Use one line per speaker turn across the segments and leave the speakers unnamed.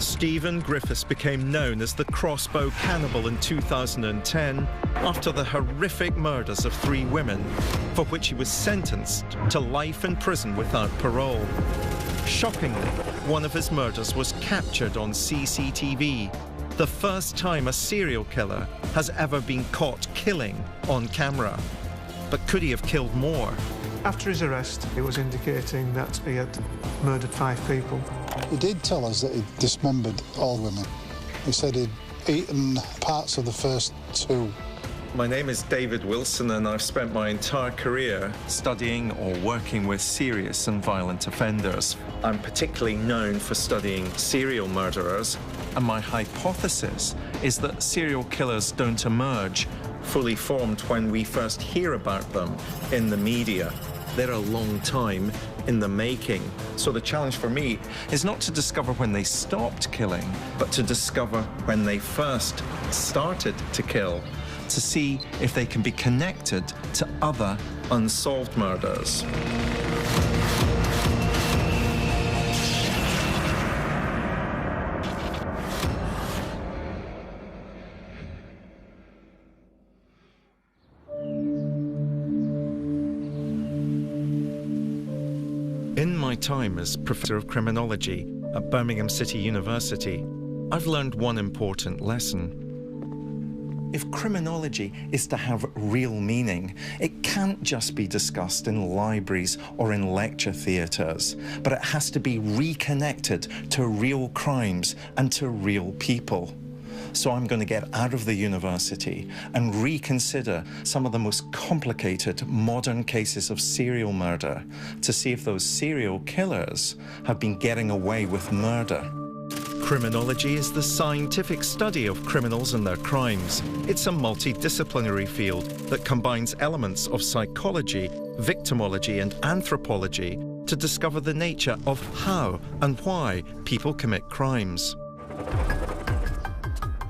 Stephen Griffiths became known as the Crossbow Cannibal in 2010 after the horrific murders of 3 women, for which he was sentenced to life in prison without parole. Shockingly, one of his murders was captured on CCTV, the first time a serial killer has ever been caught killing on camera. But could he have killed more?
After his arrest, it was indicating that he had murdered 5 people.
He did tell us that he'd dismembered all women. He said he'd eaten parts of the first 2.
My name is David Wilson, and I've spent my entire career studying or working with serious and violent offenders. I'm particularly known for studying serial murderers, and my hypothesis is that serial killers don't emerge fully formed when we first hear about them in the media. They're a long time in the making. So the challenge for me is not to discover when they stopped killing, but to discover when they first started to kill, to see if they can be connected to other unsolved murders. In my time as Professor of Criminology at Birmingham City University, I've learned one important lesson. If criminology is to have real meaning, it can't just be discussed in libraries or in lecture theatres, but it has to be reconnected to real crimes and to real people. So I'm going to get out of the university and reconsider some of the most complicated modern cases of serial murder to see if those serial killers have been getting away with murder. Criminology is the scientific study of criminals and their crimes. It's a multidisciplinary field that combines elements of psychology, victimology, and anthropology to discover the nature of how and why people commit crimes.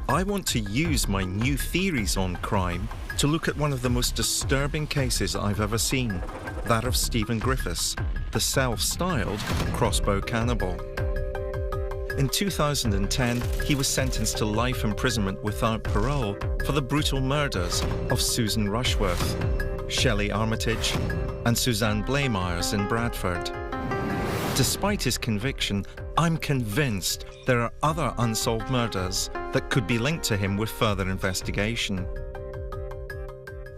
I want to use my new theories on crime to look at one of the most disturbing cases I've ever seen, that of Stephen Griffiths, the self-styled Crossbow Cannibal. In 2010, he was sentenced to life imprisonment without parole for the brutal murders of Susan Rushworth, Shelley Armitage, and Suzanne Blamires in Bradford. Despite his conviction, I'm convinced there are other unsolved murders that could be linked to him with further investigation.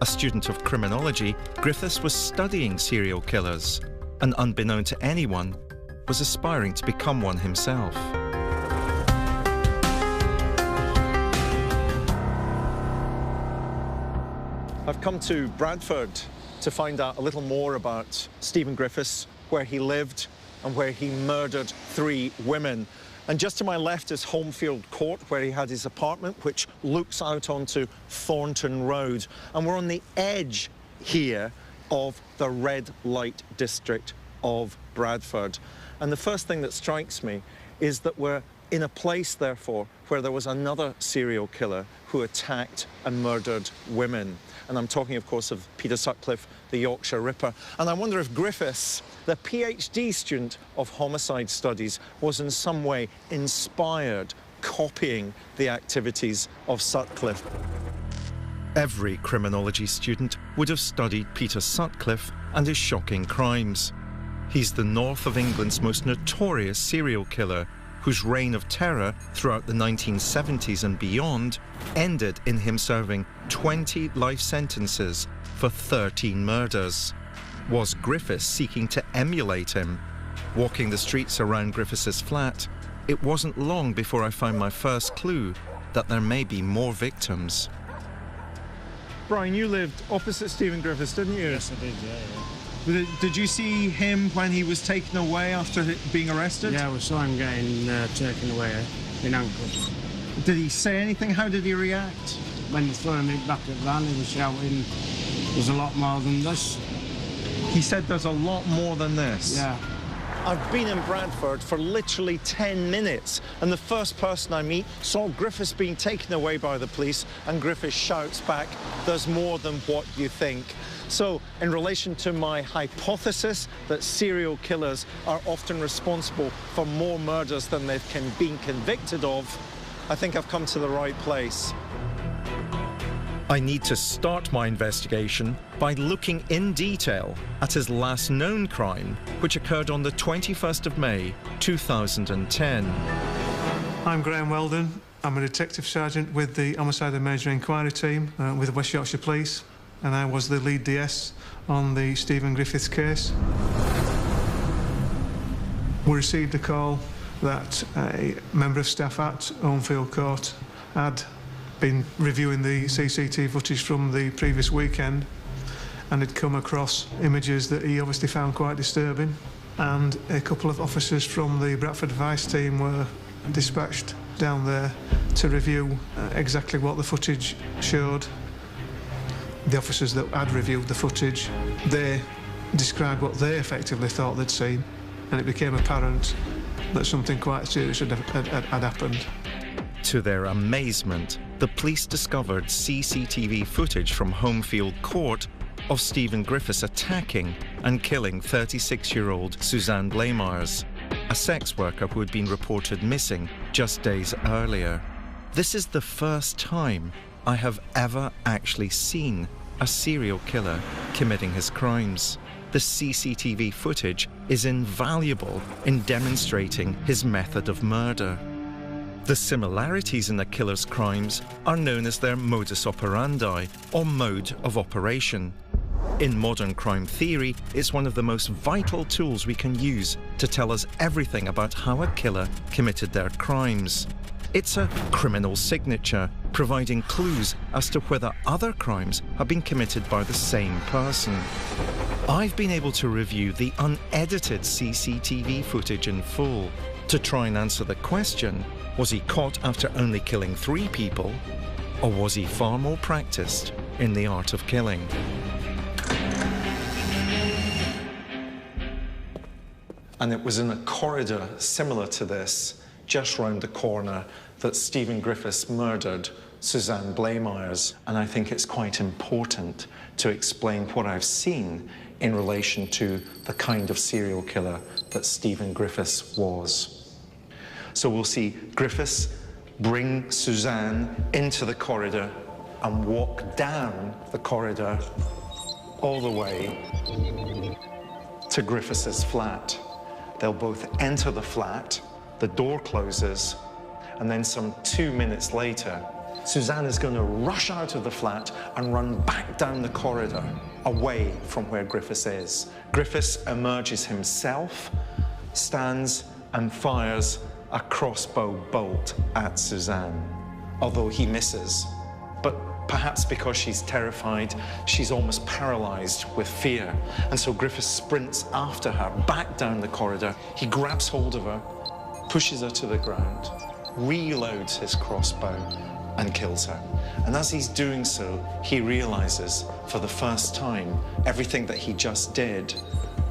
A student of criminology, Griffiths was studying serial killers and, unbeknown to anyone, was aspiring to become one himself. I've come to Bradford to find out a little more about Stephen Griffiths, where he lived and where he murdered 3 women. And just to my left is Homefield Court, where he had his apartment, which looks out onto Thornton Road. And we're on the edge here of the red light district of Bradford. And the first thing that strikes me is that we're in a place, therefore, where there was another serial killer who attacked and murdered women. And I'm talking, of course, of Peter Sutcliffe, the Yorkshire Ripper. And I wonder if Griffiths, the PhD student of homicide studies, was in some way inspired, copying the activities of Sutcliffe. Every criminology student would have studied Peter Sutcliffe and his shocking crimes. He's the north of England's most notorious serial killer, whose reign of terror throughout the 1970s and beyond ended in him serving 20 life sentences for 13 murders. Was Griffiths seeking to emulate him? Walking the streets around Griffiths' flat, it wasn't long before I found my first clue that there may be more victims. Brian, you lived opposite Stephen Griffiths, didn't you?
Yes, I did, yeah.
Did you see him when he was taken away after being arrested?
Yeah, we saw him getting taken away in handcuffs.
Did he say anything? How did he react?
When they threw him back at the van, he was shouting, "There's a lot more than this."
He said there's a lot more than this?
Yeah.
I've been in Bradford for literally 10 minutes, and the first person I meet saw Griffiths being taken away by the police, and Griffiths shouts back, "There's more than what you think." So, in relation to my hypothesis that serial killers are often responsible for more murders than they've been convicted of, I think I've come to the right place. I need to start my investigation by looking in detail at his last known crime, which occurred on the 21st of May, 2010.
I'm Graham Weldon. I'm a detective sergeant with the Homicide and Murder Inquiry Team with the West Yorkshire Police, and I was the lead DS on the Stephen Griffiths case. We received a call that a member of staff at Homefield Court had been reviewing the CCTV footage from the previous weekend and had come across images that he obviously found quite disturbing, and a couple of officers from the Bradford Vice team were dispatched down there to review exactly what the footage showed. The officers that had reviewed the footage, they described what they effectively thought they'd seen, and it became apparent that something quite serious had happened.
To their amazement, the police discovered CCTV footage from Homefield Court of Stephen Griffiths attacking and killing 36-year-old Suzanne Blamires, a sex worker who had been reported missing just days earlier. This is the first time I have ever actually seen a serial killer committing his crimes. The CCTV footage is invaluable in demonstrating his method of murder. The similarities in the killer's crimes are known as their modus operandi, or mode of operation. In modern crime theory, it's one of the most vital tools we can use to tell us everything about how a killer committed their crimes. It's a criminal signature, providing clues as to whether other crimes have been committed by the same person. I've been able to review the unedited CCTV footage in full to try and answer the question, was he caught after only killing 3 people, or was he far more practiced in the art of killing? And it was in a corridor similar to this, just round the corner, that Stephen Griffiths murdered Suzanne Blamires. And I think it's quite important to explain what I've seen in relation to the kind of serial killer that Stephen Griffiths was. So we'll see Griffiths bring Suzanne into the corridor and walk down the corridor all the way to Griffiths' flat. They'll both enter the flat, the door closes, and then some 2 minutes later, Suzanne is going to rush out of the flat and run back down the corridor, away from where Griffiths is. Griffiths emerges himself, stands and fires a crossbow bolt at Suzanne, although he misses. But perhaps because she's terrified, she's almost paralyzed with fear. And so Griffiths sprints after her, back down the corridor. He grabs hold of her, pushes her to the ground, reloads his crossbow, and kills her. And as he's doing so, he realizes for the first time everything that he just did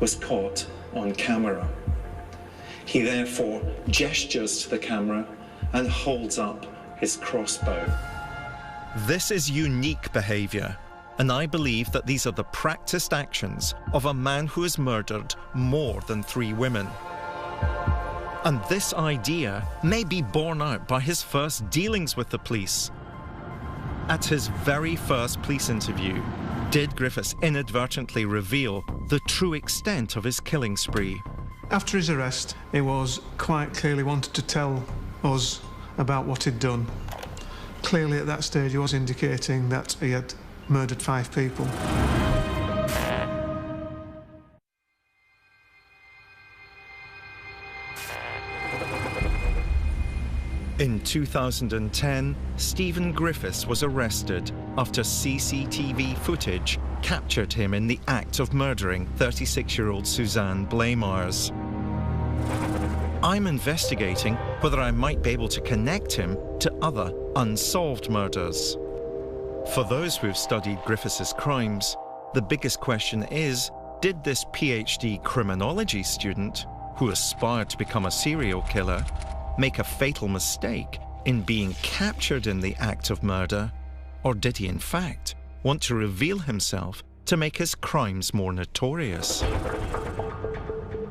was caught on camera. He therefore gestures to the camera and holds up his crossbow. This is unique behavior, and I believe that these are the practiced actions of a man who has murdered more than 3 women. And this idea may be borne out by his first dealings with the police. At his very first police interview, did Griffiths inadvertently reveal the true extent of his killing spree?
After his arrest, he was quite clearly wanted to tell us about what he'd done. Clearly at that stage he was indicating that he had murdered 5 people.
In 2010, Stephen Griffiths was arrested after CCTV footage captured him in the act of murdering 36-year-old Suzanne Blamires. I'm investigating whether I might be able to connect him to other unsolved murders. For those who've studied Griffiths' crimes, the biggest question is, did this PhD criminology student, who who aspired to become a serial killer make a fatal mistake in being captured in the act of murder? Or did he in fact want to reveal himself to make his crimes more notorious?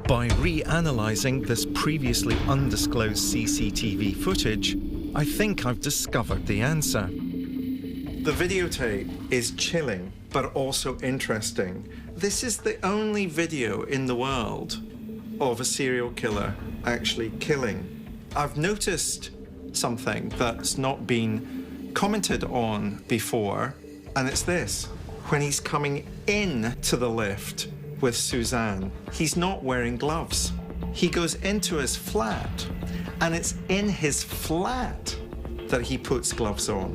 By reanalyzing this previously undisclosed CCTV footage, I think I've discovered the answer. The videotape is chilling, but also interesting. This is the only video in the world of a serial killer actually killing. I've noticed something that's not been commented on before, and it's this. When he's coming in to the lift with Suzanne, he's not wearing gloves. He goes into his flat, and it's in his flat that he puts gloves on.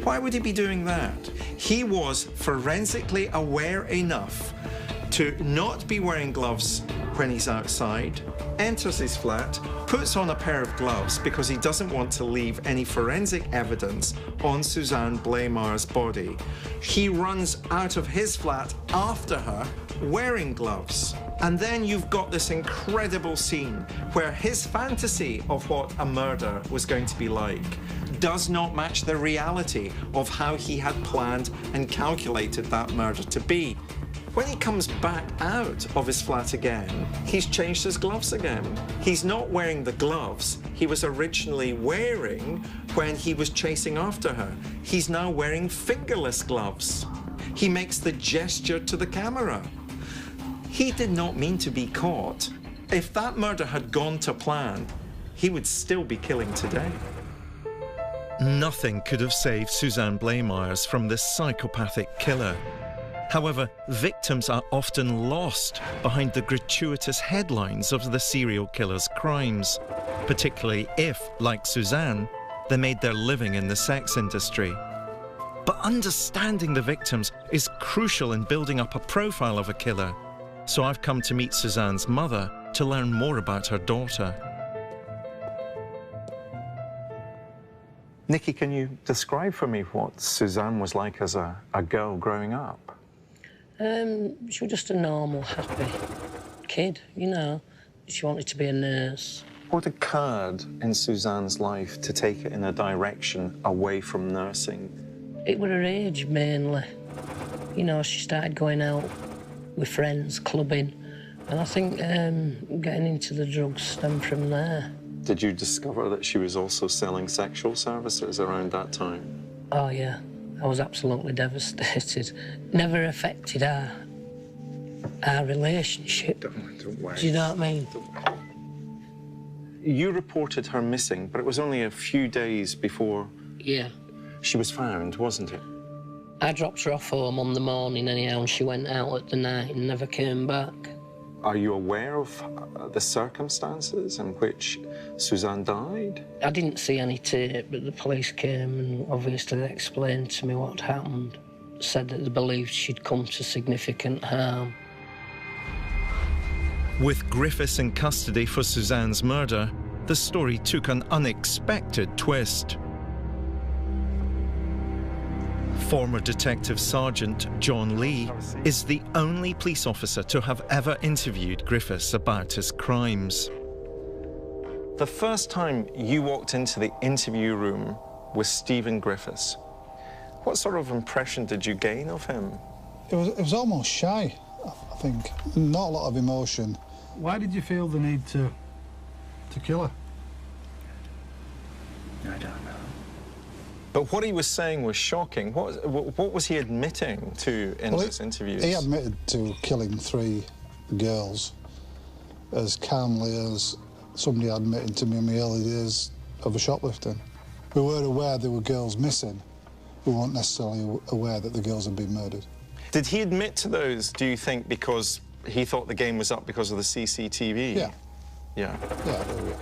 Why would he be doing that? He was forensically aware enough to not be wearing gloves when he's outside, enters his flat, puts on a pair of gloves because he doesn't want to leave any forensic evidence on Suzanne Blamires' body. He runs out of his flat after her wearing gloves. And then you've got this incredible scene where his fantasy of what a murder was going to be like does not match the reality of how he had planned and calculated that murder to be. When he comes back out of his flat again, he's changed his gloves again. He's not wearing the gloves he was originally wearing when he was chasing after her. He's now wearing fingerless gloves. He makes the gesture to the camera. He did not mean to be caught. If that murder had gone to plan, he would still be killing today. Nothing could have saved Suzanne Blamires from this psychopathic killer. However, victims are often lost behind the gratuitous headlines of the serial killer's crimes, particularly if, like Suzanne, they made their living in the sex industry. But understanding the victims is crucial in building up a profile of a killer. So I've come to meet Suzanne's mother to learn more about her daughter. Nikki, can you describe for me what Suzanne was like as a girl growing up?
She was just a normal, happy kid, you know. She wanted to be a nurse.
What occurred in Suzanne's life to take it in a direction away from nursing?
It was her age, mainly. You know, she started going out with friends, clubbing, and I think getting into the drugs stemmed from there.
Did you discover that she was also selling sexual services around that time?
Oh, yeah. I was absolutely devastated. Never affected our relationship.
Don't worry.
Do you know what I mean?
You reported her missing, but it was only a few days before she was found, wasn't it?
I dropped her off home on the morning anyhow, and she went out at the night and never came back.
Are you aware of the circumstances in which Suzanne died?
I didn't see any tape, but the police came and obviously explained to me what happened. Said that they believed she'd come to significant harm. With Griffiths in custody for Suzanne's murder, the story took an unexpected twist. Former Detective Sergeant John Lee is the only police officer to have ever interviewed Griffiths about his crimes. The first time you walked into the interview room with Stephen Griffiths, what sort of impression did you gain of him?
It was almost shy, I think. Not a lot of emotion.
Why did you feel the need to kill her?
I don't know. But what he was saying was shocking. What was he admitting to in his interviews?
He admitted to killing 3 girls as calmly as somebody admitted to me in my early days of a shoplifting. We were aware there were girls missing. We weren't necessarily aware that the girls had been murdered.
Did he admit to those, do you think, because he thought the game was up because of the CCTV?
Yeah.
Yeah.
Yeah, yeah.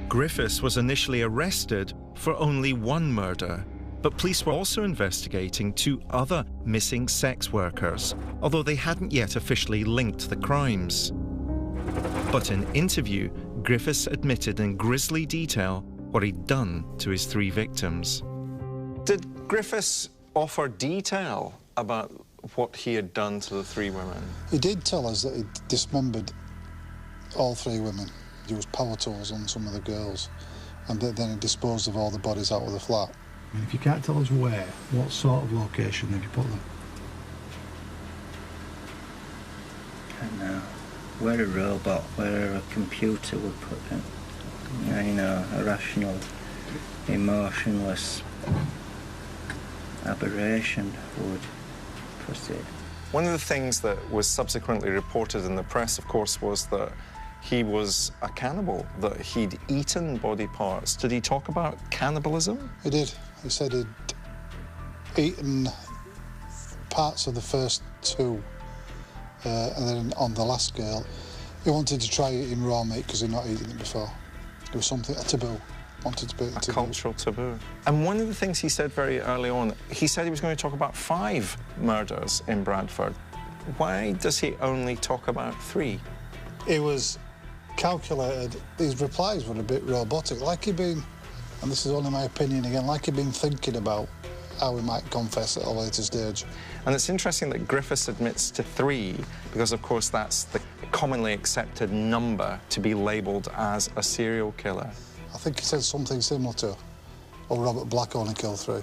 Griffiths was initially arrested for only 1 murder, but police were also investigating 2 other missing sex workers, although they hadn't yet officially linked the crimes. But in interview, Griffiths admitted in grisly detail what he'd done to his 3 victims. Did Griffiths offer detail about what he had done to the 3 women?
He did tell us that he'd dismembered all 3 women. He used power tools on some of the girls, and then he disposed of all the bodies out of the flat.
And if you can't tell us where, what sort of location have you put them?
I don't know. Where a robot, where a computer would put it. You know, a rational, emotionless aberration would put it.
One of the things that was subsequently reported in the press, of course, was that he was a cannibal, that he'd eaten body parts. Did he talk about cannibalism?
He did. He said he'd eaten parts of the first 2, and then on the last girl, he wanted to try eating raw meat because he'd not eaten it before. It was something, a taboo. Wanted to be a
cultural taboo. And one of the things he said very early on, he said he was going to talk about 5 murders in Bradford. Why does he only talk about 3?
It was calculated. His replies were a bit robotic, like he'd been, and this is only my opinion again, like he'd been thinking about how he might confess at a later stage.
And it's interesting that Griffiths admits to 3, because, of course, that's the commonly accepted number to be labelled as a serial killer.
I think he said something similar to, oh, Robert Black only killed 3.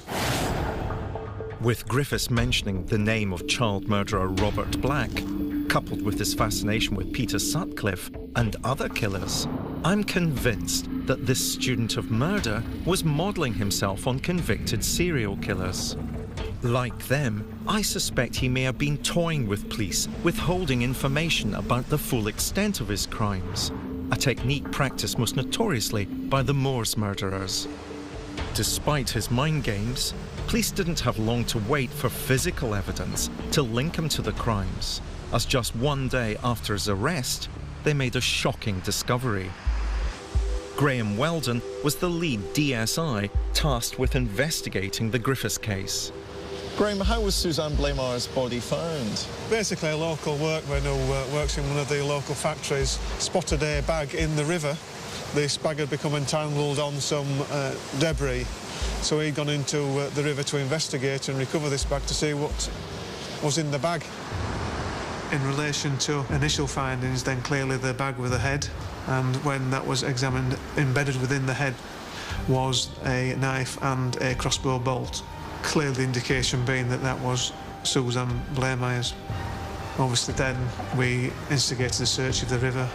With Griffiths mentioning the name of child murderer Robert Black, coupled with his fascination with Peter Sutcliffe and other killers, I'm convinced that this student of murder was modelling himself on convicted serial killers. Like them, I suspect he may have been toying with police, withholding information about the full extent of his crimes, a technique practiced most notoriously by the Moors murderers. Despite his mind games, police didn't have long to wait for physical evidence to link him to the crimes, as just one day after his arrest, they made a shocking discovery. Graham Weldon was the lead DSI tasked with investigating the Griffiths case.
Graham, how was Suzanne Blamires' body found?
Basically, a local workman who works in one of the local factories spotted a bag in the river. This bag had become entangled on some debris, so he'd gone into the river to investigate and recover this bag to see what was in the bag. In relation to initial findings, then clearly the bag with the head, and when that was examined, embedded within the head was a knife and a crossbow bolt. Clearly the indication being that that was Suzanne Blamires. Obviously then we instigated a search of the river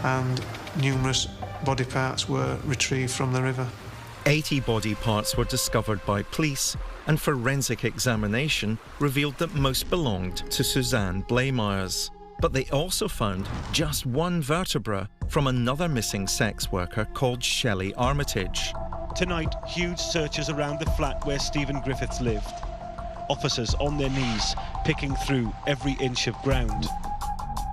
and numerous body parts were retrieved from the river.
80 body parts were discovered by police, and forensic examination revealed that most belonged to Suzanne Blamires. But they also found just 1 vertebra from another missing sex worker called Shelley Armitage.
Tonight, huge searches around the flat where Stephen Griffiths lived. Officers on their knees, picking through every inch of ground.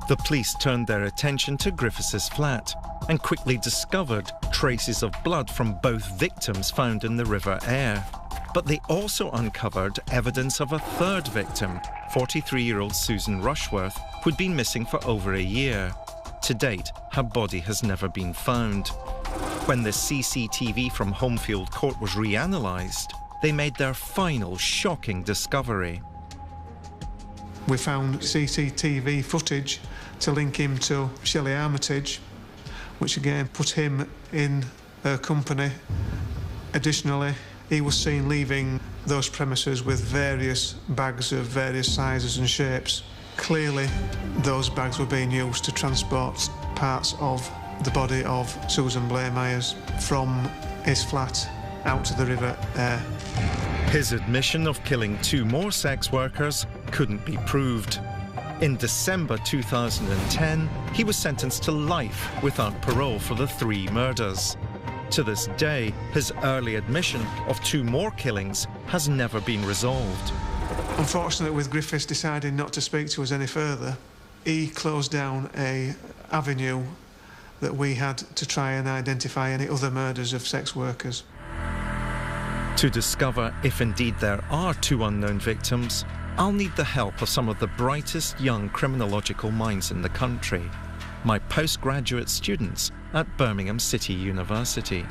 The police turned their attention to Griffiths' flat and quickly discovered traces of blood from both victims found in the River Aire. But they also uncovered evidence of a 3rd victim, 43-year-old Susan Rushworth, who'd been missing for over a year. To date, her body has never been found. When the CCTV from Homefield Court was reanalysed, they made their final shocking discovery.
We found CCTV footage to link him to Shelley Armitage, which again put him in her company. Additionally, he was seen leaving those premises with various bags of various sizes and shapes. Clearly, those bags were being used to transport parts of the body of Susan Blamires from his flat out to the River Aire.
His admission of killing 2 more sex workers couldn't be proved. In December 2010, he was sentenced to life without parole for the 3 murders. To this day, his early admission of 2 more killings has never been resolved.
Unfortunately, with Griffiths deciding not to speak to us any further, he closed down an avenue that we had to try and identify any other murders of sex workers.
To discover if indeed there are 2 unknown victims, I'll need the help of some of the brightest young criminological minds in the country, my postgraduate students at Birmingham City University.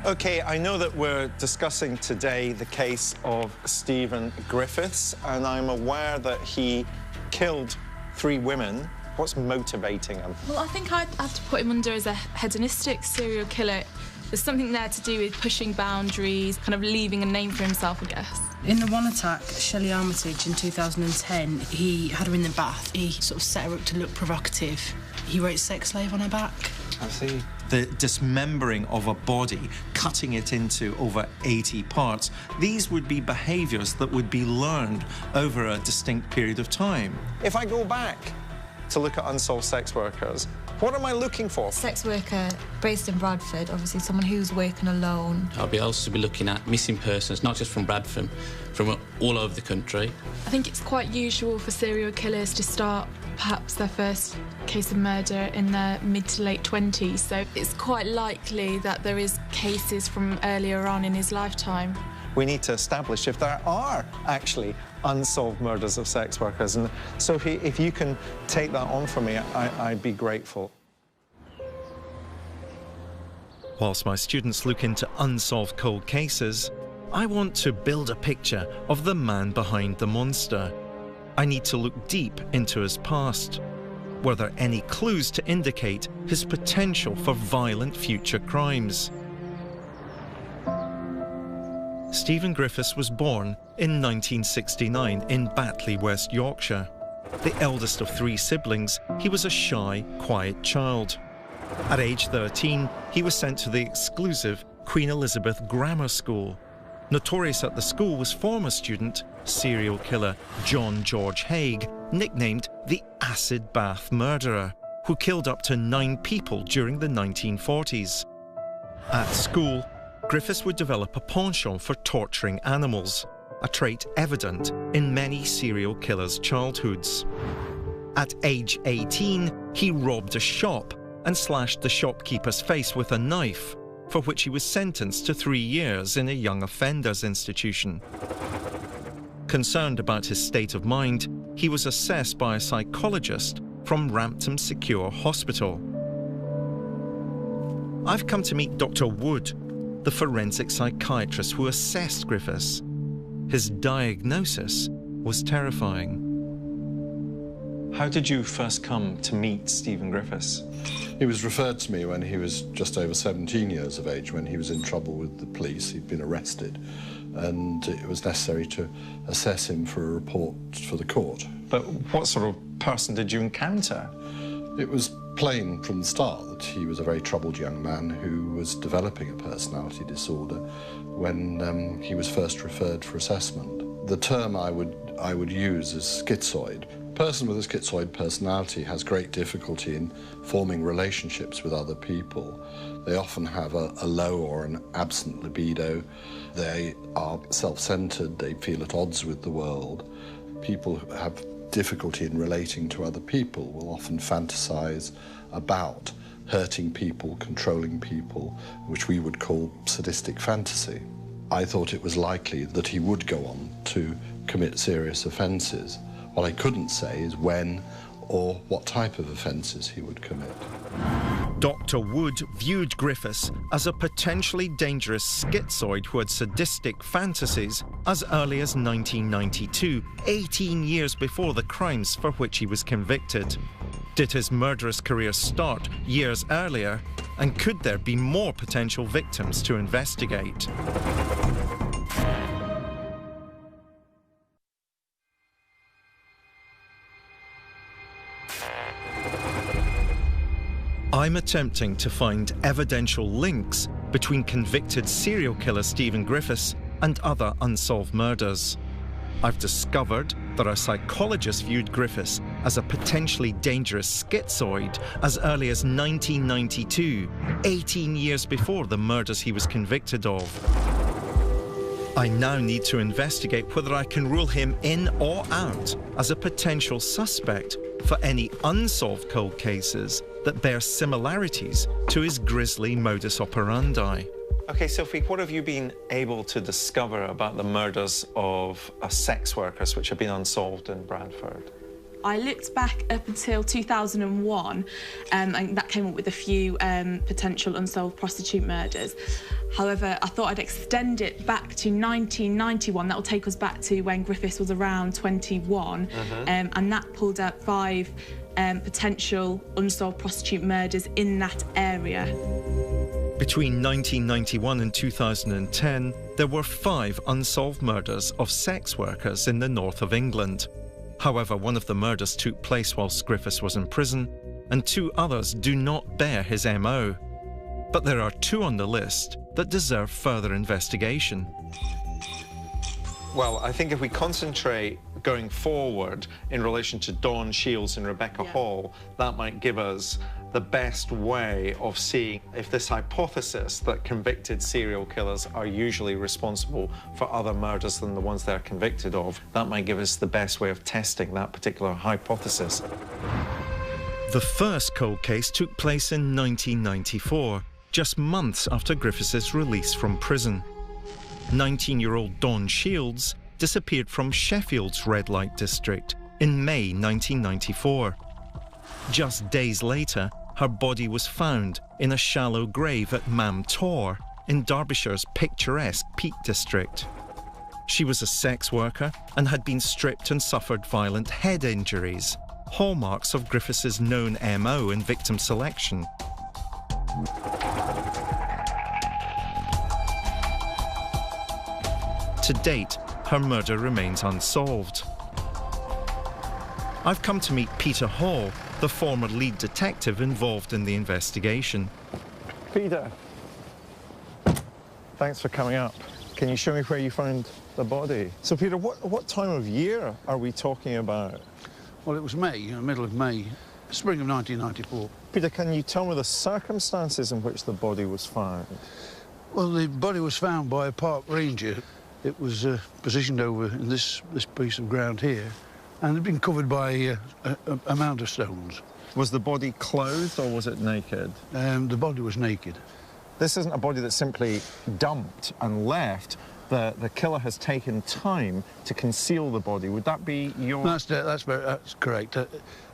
OK, I know that we're discussing today the case of Stephen Griffiths, and I'm aware that he killed 3 women What's motivating him?
Well, I think I'd have to put him under as a hedonistic serial killer. There's something there to do with pushing boundaries, kind of leaving a name for himself, I guess.
In the one attack, Shelley Armitage in 2010, he had her in the bath. He sort of set her up to look provocative. He wrote sex slave on her back.
I see.
The dismembering of a body, cutting it into over 80 parts, these would be behaviours that would be learned over a distinct period of time.
If I go back to look at unsolved sex workers, what am I looking for?
Sex worker based in Bradford, obviously someone who's working alone.
I'll be also be looking at missing persons, not just from Bradford, from all over the country.
I think it's quite usual for serial killers to start perhaps their first case of murder in their mid to late 20s, so it's quite likely that there is cases from earlier on in his lifetime.
We need to establish if there are actually unsolved murders of sex workers. And Sophie, if you can take that on for me, I'd be grateful.
Whilst my students look into unsolved cold cases, I want to build a picture of the man behind the monster. I need to look deep into his past. Were there any clues to indicate his potential for violent future crimes? Stephen Griffiths was born in 1969 in Batley, West Yorkshire. The eldest of 3 siblings, he was a shy, quiet child. At age 13, he was sent to the exclusive Queen Elizabeth Grammar School. Notorious at the school was former student, serial killer John George Haigh, nicknamed the Acid Bath Murderer, who killed up to 9 people during the 1940s. At school, Griffiths would develop a penchant for torturing animals, a trait evident in many serial killers' childhoods. At age 18, he robbed a shop and slashed the shopkeeper's face with a knife, for which he was sentenced to 3 years in a young offenders institution. Concerned about his state of mind, he was assessed by a psychologist from Rampton Secure Hospital. I've come to meet Dr. Wood, the forensic psychiatrist who assessed Griffiths. His diagnosis was terrifying.
How did you first come to meet Stephen Griffiths?
He was referred to me when he was just over 17 years of age, when he was in trouble with the police. He'd been arrested, and it was necessary to assess him for a report for the court.
But what sort of person did you encounter?
It was plain from the start that he was a very troubled young man who was developing a personality disorder when he was first referred for assessment. The term I would use is schizoid. A person with a schizoid personality has great difficulty in forming relationships with other people. They often have a low or an absent libido. They are self-centered. They feel at odds with the world. People who have difficulty in relating to other people will often fantasize about hurting people, controlling people, which we would call sadistic fantasy. I thought it was likely that he would go on to commit serious offences. What I couldn't say is when or what type of offences he would commit.
Dr. Wood viewed Griffiths as a potentially dangerous schizoid who had sadistic fantasies as early as 1992, 18 years before the crimes for which he was convicted. Did his murderous career start years earlier? And could there be more potential victims to investigate? I'm attempting to find evidential links between convicted serial killer Stephen Griffiths and other unsolved murders. I've discovered that our psychologist viewed Griffiths as a potentially dangerous schizoid as early as 1992, 18 years before the murders he was convicted of. I now need to investigate whether I can rule him in or out as a potential suspect for any unsolved cold cases that bear similarities to his grisly modus operandi.
OK, Sophie, what have you been able to discover about the murders of sex workers which have been unsolved in Bradford?
I looked back up until 2001, and that came up with a few potential unsolved prostitute murders. However, I thought I'd extend it back to 1991. That will take us back to when Griffiths was around 21, and that pulled up 5
potential unsolved prostitute murders in that area.
Between 1991 and 2010, there were 5 unsolved murders of sex workers in the north of England. However, one of the murders took place whilst Griffiths was in prison, and 2 others do not bear his MO. But there are 2 on the list that deserve further investigation. Well, I think if we concentrate going forward in relation to Dawn Shields and Rebecca Hall, that might give us the best way of seeing if this hypothesis that convicted serial killers are usually responsible for other murders than the ones they're convicted of, that might give us the best way of testing that particular hypothesis. The first cold case took place in 1994, just months after Griffiths' release from prison. 19-year-old Dawn Shields disappeared from Sheffield's red light district in May 1994. Just days later, her body was found in a shallow grave at Mam Tor in Derbyshire's picturesque Peak district. She was a sex worker and had been stripped and suffered violent head injuries, hallmarks of Griffiths' known MO in victim selection. To date, her murder remains unsolved. I've come to meet Peter Hall, the former lead detective involved in the investigation. Peter, thanks for coming up. Can you show me where you found the body? So, Peter, what time of year are we talking about?
Well, it was May, middle of May, spring of 1994.
Peter, can you tell me the circumstances in which the body was found?
Well, the body was found by a park ranger. It was positioned over in this piece of ground here, and it had been covered by a mound of stones.
Was the body clothed or was it naked?
The body was naked.
This isn't a body that's simply dumped and left. The killer has taken time to conceal the body. Would that be your...
That's correct.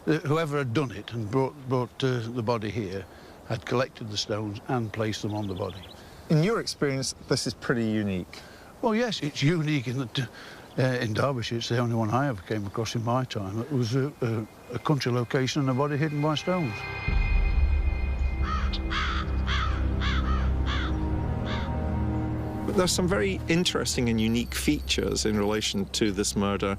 Whoever had done it and brought the body here had collected the stones and placed them on the body.
In your experience, this is pretty unique.
Well, yes, it's unique in that in Derbyshire, it's the only one I ever came across in my time. It was a country location and a body hidden by stones.
But there's some very interesting and unique features in relation to this murder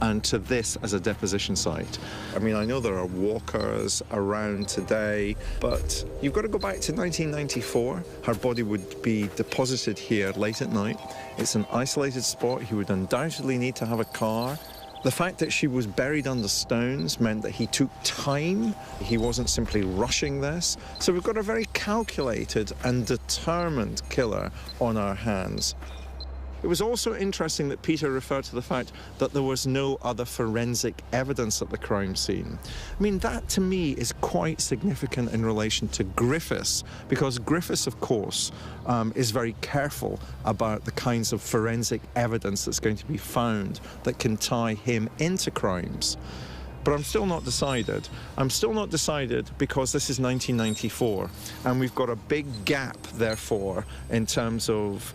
and to this as a deposition site. I mean, I know there are walkers around today, but you've got to go back to 1994. Her body would be deposited here late at night. It's an isolated spot. He would undoubtedly need to have a car. The fact that she was buried under stones meant that he took time. He wasn't simply rushing this. So we've got a very calculated and determined killer on our hands. It was also interesting that Peter referred to the fact that there was no other forensic evidence at the crime scene. I mean, that to me is quite significant in relation to Griffiths, because Griffiths, of course, is very careful about the kinds of forensic evidence that's going to be found that can tie him into crimes. But I'm still not decided. I'm still not decided because this is 1994, and we've got a big gap, therefore, in terms of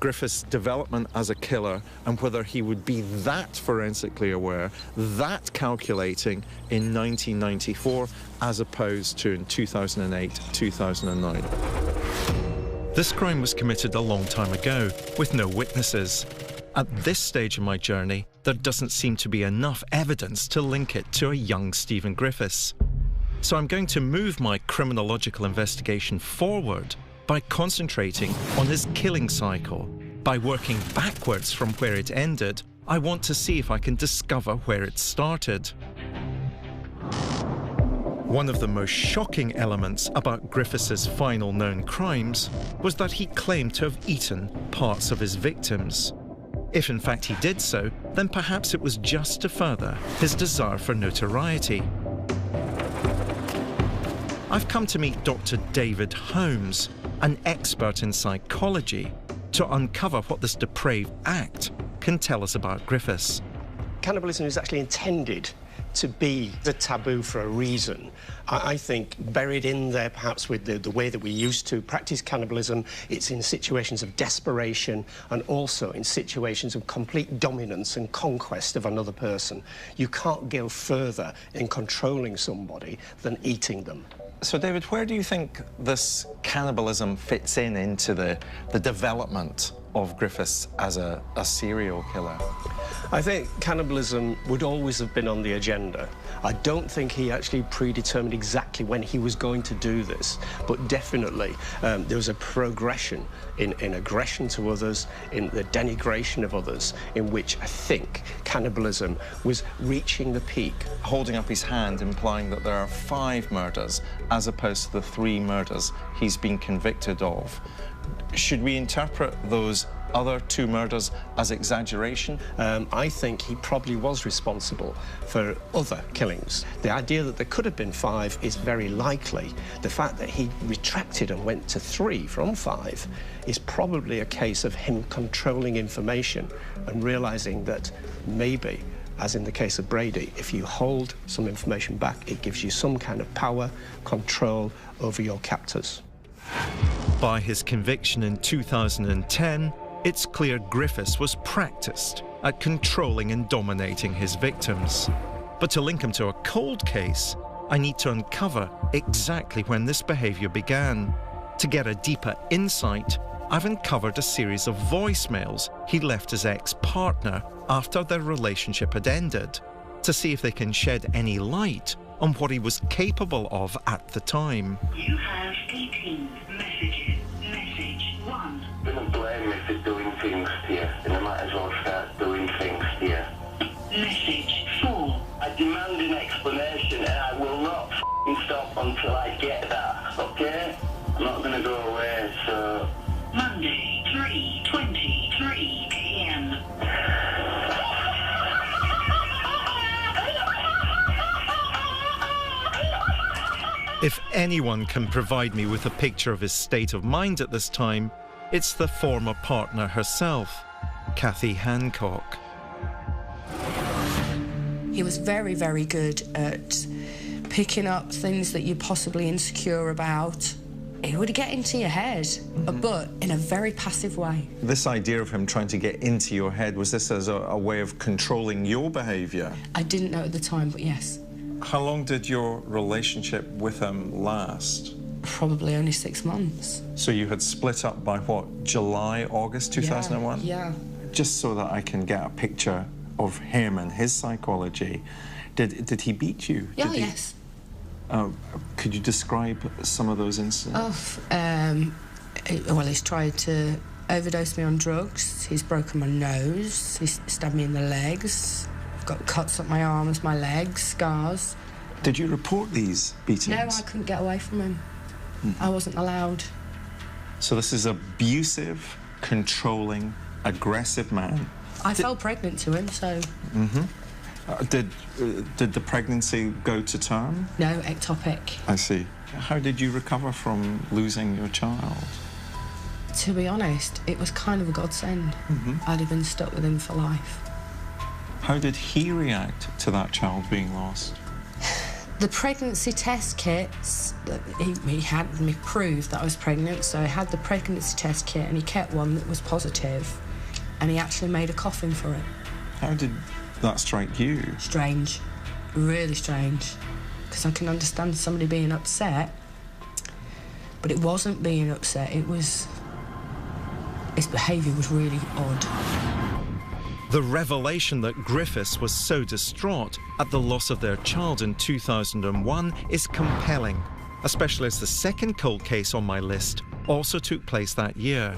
Griffiths' development as a killer and whether he would be that forensically aware, that calculating in 1994 as opposed to in 2008, 2009. This crime was committed a long time ago, with no witnesses. At this stage of my journey, there doesn't seem to be enough evidence to link it to a young Stephen Griffiths. So I'm going to move my criminological investigation forward by concentrating on his killing cycle. By working backwards from where it ended, I want to see if I can discover where it started. One of the most shocking elements about Griffiths' final known crimes was that he claimed to have eaten parts of his victims. If in fact he did so, then perhaps it was just to further his desire for notoriety. I've come to meet Dr. David Holmes, an expert in psychology, to uncover what this depraved act can tell us about Griffiths.
Cannibalism is actually intended to be the taboo for a reason. I think buried in there, perhaps with the way that we used to practice cannibalism, it's in situations of desperation and also in situations of complete dominance and conquest of another person. You can't go further in controlling somebody than eating them.
So, David, where do you think this cannibalism fits into the development of Griffiths as a serial killer?
I think cannibalism would always have been on the agenda. I don't think he actually predetermined exactly when he was going to do this, but definitely there was a progression in aggression to others, in the denigration of others, in which I think cannibalism was reaching the peak.
Holding up his hand, implying that there are 5 murders as opposed to the 3 murders he's been convicted of. Should we interpret those other 2 murders as exaggeration?
I think he probably was responsible for other killings. The idea that there could have been 5 is very likely. The fact that he retracted and went to 3 from 5 is probably a case of him controlling information and realising that maybe, as in the case of Brady, if you hold some information back, it gives you some kind of power, control over your captors.
By his conviction in 2010, it's clear Griffiths was practiced at controlling and dominating his victims. But to link him to a cold case, I need to uncover exactly when this behaviour began. To get a deeper insight, I've uncovered a series of voicemails he left his ex-partner after their relationship had ended, to see if they can shed any light on what he was capable of at the time.
You have 18 messages. Message 1.
Don't blame me for doing things to you, and I might as well start doing things to you.
Message 4.
I demand an explanation, and I will not stop until I get that, okay? I'm not going to go away, so...
Monday, 3:23 p.m.
If anyone can provide me with a picture of his state of mind at this time, it's the former partner herself, Kathy Hancock.
He was very, very good at picking up things that you're possibly insecure about. He would get into your head, but in a very passive way.
This idea of him trying to get into your head, was this as a way of controlling your behaviour?
I didn't know at the time, but yes.
How long did your relationship with him last?
Probably only 6 months.
So you had split up by what, July, August 2001?
Yeah.
Just so that I can get a picture of him and his psychology, did he beat you?
Yeah, yes.
Could you describe some of those incidents?
Well, he's tried to overdose me on drugs. He's broken my nose. He's stabbed me in the legs. I've got cuts up my arms, my legs, scars.
Did you report these beatings?
No, I couldn't get away from him. I wasn't allowed.
So this is abusive, controlling, aggressive man.
I fell pregnant to him, so...
Did the pregnancy go to term?
No, ectopic.
I see. How did you recover from losing your child?
To be honest, it was kind of a godsend. I'd have been stuck with him for life.
How did he react to that child being lost?
The pregnancy test kits, he had me prove that I was pregnant, so I had the pregnancy test kit and he kept one that was positive, and he actually made a coffin for it.
How did that strike you?
Strange, really strange, because I can understand somebody being upset, but it wasn't being upset, it was... his behaviour was really odd.
The revelation that Griffiths was so distraught at the loss of their child in 2001 is compelling, especially as the second cold case on my list also took place that year.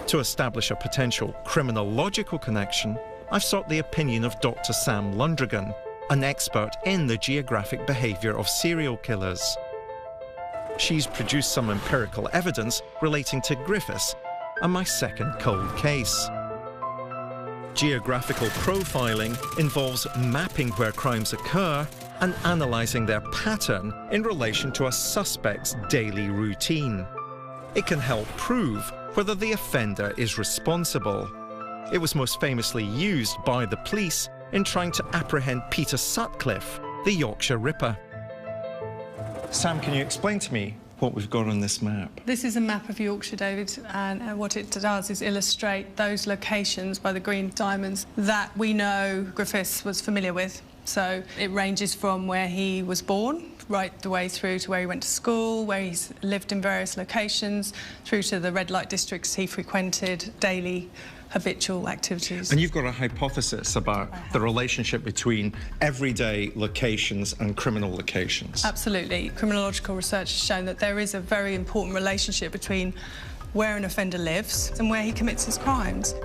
To establish a potential criminological connection, I've sought the opinion of Dr. Sam Lundragan, an expert in the geographic behaviour of serial killers. She's produced some empirical evidence relating to Griffiths and my second cold case. Geographical profiling involves mapping where crimes occur and analysing their pattern in relation to a suspect's daily routine. It can help prove whether the offender is responsible. It was most famously used by the police in trying to apprehend Peter Sutcliffe, the Yorkshire Ripper. Sam, can you explain to me what we've got on this map?
This is a map of Yorkshire, David, and what it does is illustrate those locations by the green diamonds that we know Griffiths was familiar with. So it ranges from where he was born, right the way through to where he went to school, where he's lived in various locations, through to the red light districts he frequented, daily habitual activities.
And you've got a hypothesis about the relationship between everyday locations and criminal locations.
Absolutely. Criminological research has shown that there is a very important relationship between where an offender lives and where he commits his crimes.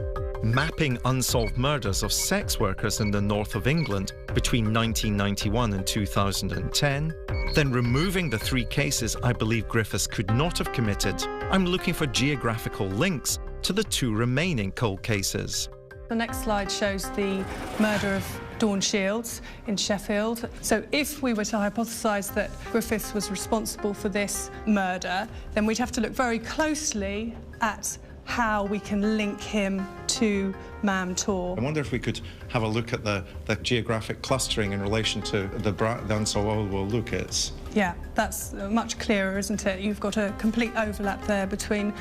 Mapping unsolved murders of sex workers in the north of England between 1991 and 2010, then removing the 3 cases I believe Griffiths could not have committed, I'm looking for geographical links to the 2 remaining cold cases.
The next slide shows the murder of Dawn Shields in Sheffield. So if we were to hypothesise that Griffiths was responsible for this murder, then we'd have to look very closely at how we can link him to Mam Tor.
I wonder if we could have a look at the geographic clustering in relation to the unsolved Lucas.
Yeah, that's much clearer, isn't it? You've got a complete overlap there between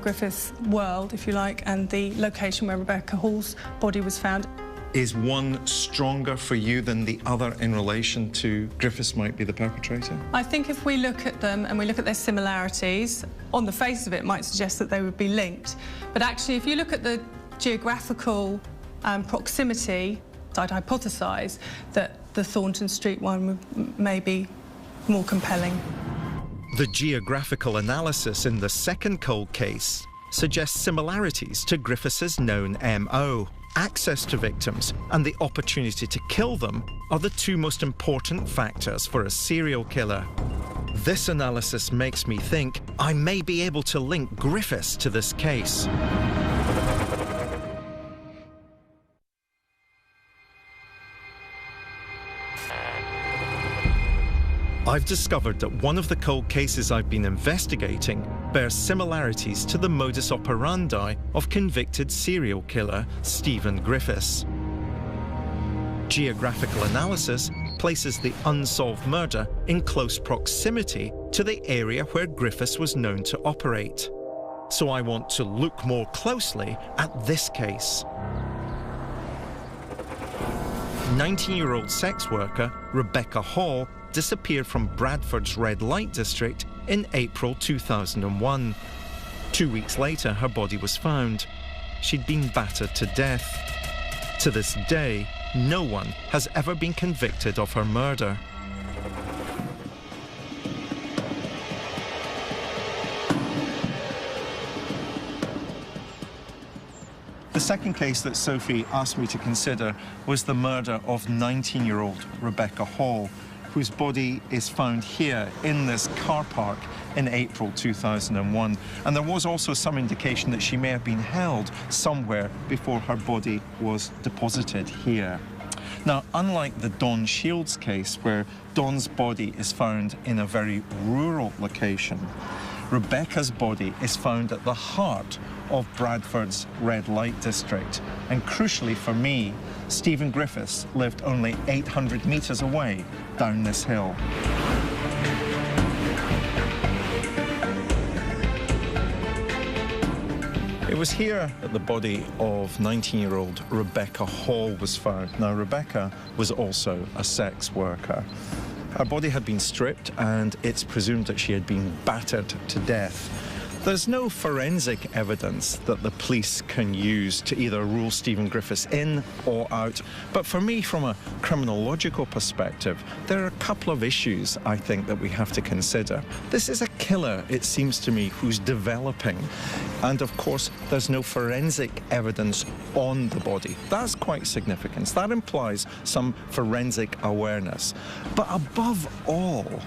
Griffiths' world, if you like, and the location where Rebecca Hall's body was found.
Is one stronger for you than the other in relation to Griffiths might be the perpetrator?
I think if we look at them and we look at their similarities, on the face of it might suggest that they would be linked. But actually, if you look at the geographical proximity, I'd hypothesise that the Thornton Street one may be more compelling.
The geographical analysis in the second cold case suggests similarities to Griffiths' known MO. Access to victims and the opportunity to kill them are the 2 most important factors for a serial killer. This analysis makes me think I may be able to link Griffiths to this case. I've discovered that one of the cold cases I've been investigating bears similarities to the modus operandi of convicted serial killer Stephen Griffiths. Geographical analysis places the unsolved murder in close proximity to the area where Griffiths was known to operate. So I want to look more closely at this case. 19-year-old sex worker Rebecca Hall disappeared from Bradford's red light district in April 2001. 2 weeks later, her body was found. She'd been battered to death. To this day, no one has ever been convicted of her murder. The second case that Sophie asked me to consider was the murder of 19-year-old Rebecca Hall, whose body is found here in this car park in April 2001. And there was also some indication that she may have been held somewhere before her body was deposited here. Now, unlike the Dawn Shields case, where Dawn's body is found in a very rural location, Rebecca's body is found at the heart of Bradford's red light district. And crucially for me, Stephen Griffiths lived only 800 metres away down this hill. It was here that the body of 19-year-old Rebecca Hall was found. Now, Rebecca was also a sex worker. Her body had been stripped, and it's presumed that she had been battered to death. There's no forensic evidence that the police can use to either rule Stephen Griffiths in or out. But for me, from a criminological perspective, there are a couple of issues, I think, that we have to consider. This is a killer, it seems to me, who's developing. And, of course, there's no forensic evidence on the body. That's quite significant. That implies some forensic awareness. But above all,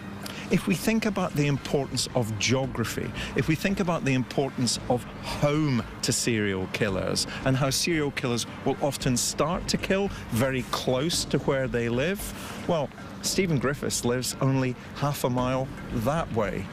if we think about the importance of geography, if we think about the importance of home to serial killers and how serial killers will often start to kill very close to where they live, well, Stephen Griffiths lives only half a mile that way.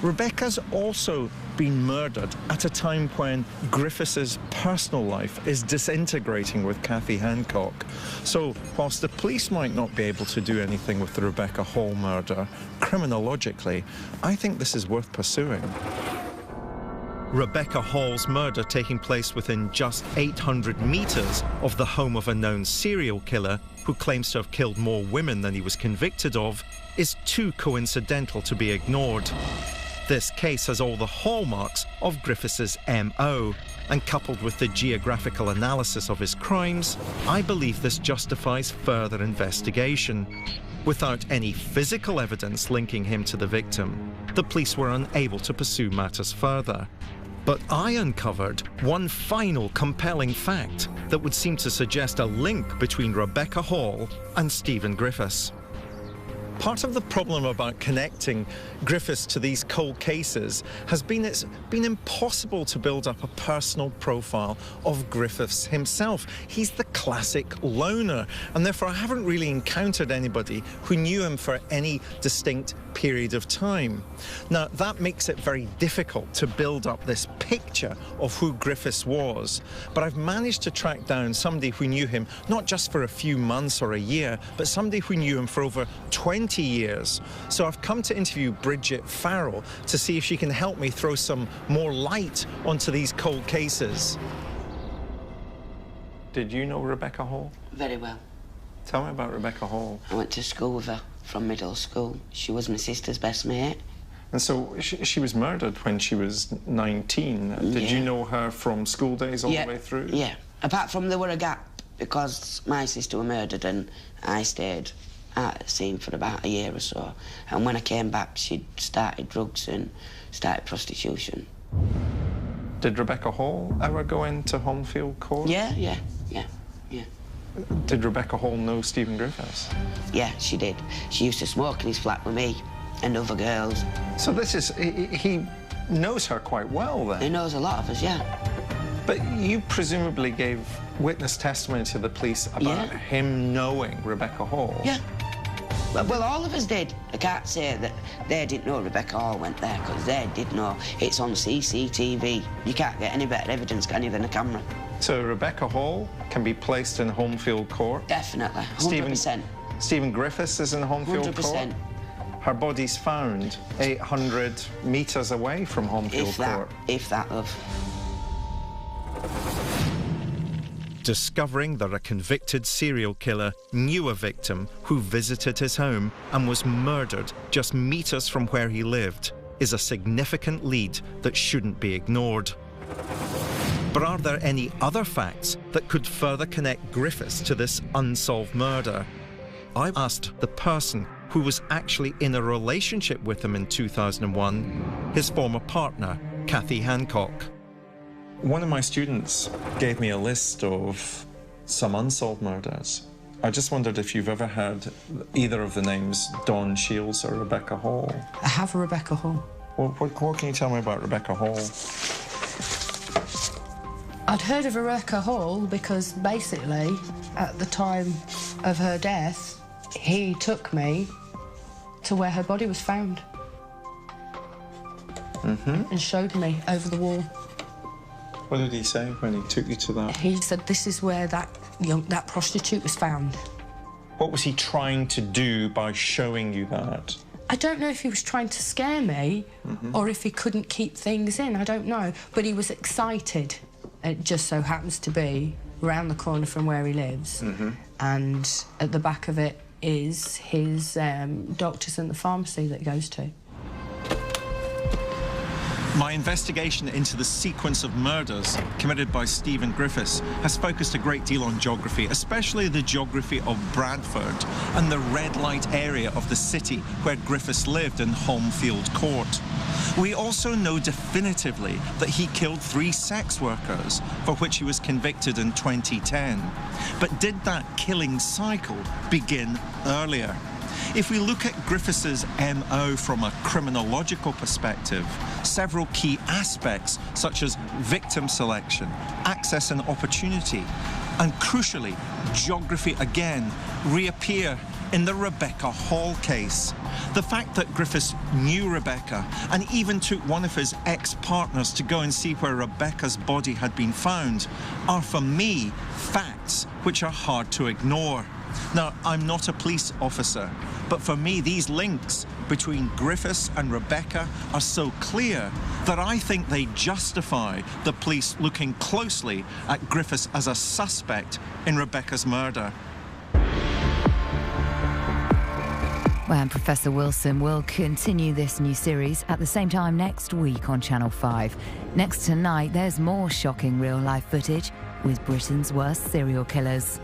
Rebecca's also been murdered at a time when Griffiths' personal life is disintegrating with Kathy Hancock. So, whilst the police might not be able to do anything with the Rebecca Hall murder, criminologically, I think this is worth pursuing. Rebecca Hall's murder, taking place within just 800 metres of the home of a known serial killer who claims to have killed more women than he was convicted of, is too coincidental to be ignored. This case has all the hallmarks of Griffiths' MO, and coupled with the geographical analysis of his crimes, I believe this justifies further investigation. Without any physical evidence linking him to the victim, the police were unable to pursue matters further. But I uncovered one final compelling fact that would seem to suggest a link between Rebecca Hall and Stephen Griffiths. Part of the problem about connecting Griffiths to these cold cases has been it's been impossible to build up a personal profile of Griffiths himself. He's the classic loner, and therefore I haven't really encountered anybody who knew him for any distinct period of time. Now, that makes it very difficult to build up this picture of who Griffiths was, but I've managed to track down somebody who knew him not just for a few months or a year, but somebody who knew him for over 20 years. So I've come to interview Bridget Farrell to see if she can help me throw some more light onto these cold cases. Did you know Rebecca Hall?
Very well.
Tell me about Rebecca Hall.
I went to school with her from middle school. She was my sister's best mate.
And so she was murdered when she was 19. Did you know her from school days all the way through?
Yeah. Apart from there were a gap because my sister was murdered and I stayed at the scene for about a year or so. And when I came back, she'd started drugs and started prostitution.
Did Rebecca Hall ever go into Homefield Court?
Yeah.
Did Rebecca Hall know Stephen Griffiths?
Yeah, she did. She used to smoke in his flat with me and other girls.
So this is... he knows her quite well, then?
He knows a lot of us, yeah.
But you presumably gave witness testimony to the police about him knowing Rebecca Hall?
Yeah. Well, all of us did. I can't say that they didn't know Rebecca Hall went there, because they did know. It's on CCTV. You can't get any better evidence, can you, than a camera?
So Rebecca Hall can be placed in Homefield Court?
Definitely, 100%.
Stephen Griffiths is in Homefield 100%. Court? Her body's found 800 metres away from Homefield Court.
If that, love.
Discovering that a convicted serial killer knew a victim who visited his home and was murdered just metres from where he lived is a significant lead that shouldn't be ignored. But are there any other facts that could further connect Griffiths to this unsolved murder? I asked the person who was actually in a relationship with him in 2001, his former partner, Kathy Hancock. One of my students gave me a list of some unsolved murders. I just wondered if you've ever heard either of the names Dawn Shields or Rebecca Hall.
I have a Rebecca Hall.
What can you tell me about Rebecca Hall?
I'd heard of Rebecca Hall because basically, at the time of her death, he took me to where her body was found. And showed me over the wall.
What did he say when he took you to that?
He said, this is where that prostitute was found.
What was he trying to do by showing you that?
I don't know if he was trying to scare me or if he couldn't keep things in, I don't know. But he was excited. It just so happens to be round the corner from where he lives. And at the back of it is his doctors and the pharmacy that he goes to.
My investigation into the sequence of murders committed by Stephen Griffiths has focused a great deal on geography, especially the geography of Bradford and the red light area of the city where Griffiths lived in Homefield Court. We also know definitively that he killed 3 sex workers, for which he was convicted in 2010. But did that killing cycle begin earlier? If we look at Griffiths' MO from a criminological perspective, several key aspects such as victim selection, access and opportunity, and crucially, geography again, reappear in the Rebecca Hall case. The fact that Griffiths knew Rebecca and even took one of his ex-partners to go and see where Rebecca's body had been found are, for me, facts which are hard to ignore. Now, I'm not a police officer, but for me, these links between Griffiths and Rebecca are so clear that I think they justify the police looking closely at Griffiths as a suspect in Rebecca's murder.
Well, and Professor Wilson will continue this new series at the same time next week on Channel 5. Next tonight, there's more shocking real-life footage with Britain's worst serial killers.